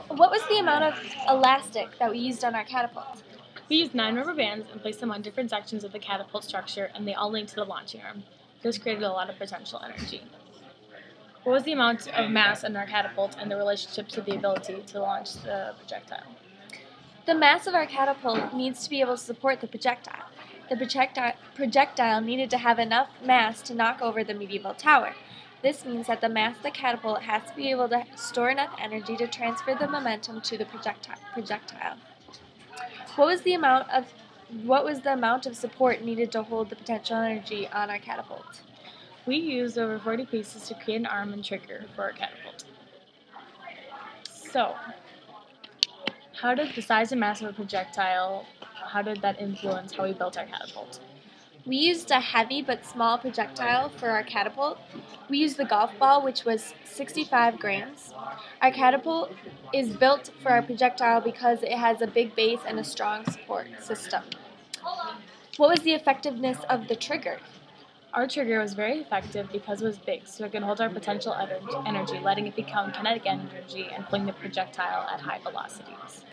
What was the amount of elastic that we used on our catapult? We used 9 rubber bands and placed them on different sections of the catapult structure, and they all linked to the launching arm. This created a lot of potential energy. What was the amount of mass in our catapult and the relationship to the ability to launch the projectile? The mass of our catapult needs to be able to support the projectile. The projectile needed to have enough mass to knock over the medieval tower. This means that the mass of the catapult has to be able to store enough energy to transfer the momentum to the projectile. What was the amount of support needed to hold the potential energy on our catapult? We used over 40 pieces to create an arm and trigger for our catapult. So, how did the size and mass of a projectile, how did that influence how we built our catapult? We used a heavy but small projectile for our catapult. We used the golf ball, which was 65 grams. Our catapult is built for our projectile because it has a big base and a strong support system. What was the effectiveness of the trigger? Our trigger was very effective because it was big, so it could hold our potential energy, letting it become kinetic energy and fling the projectile at high velocities.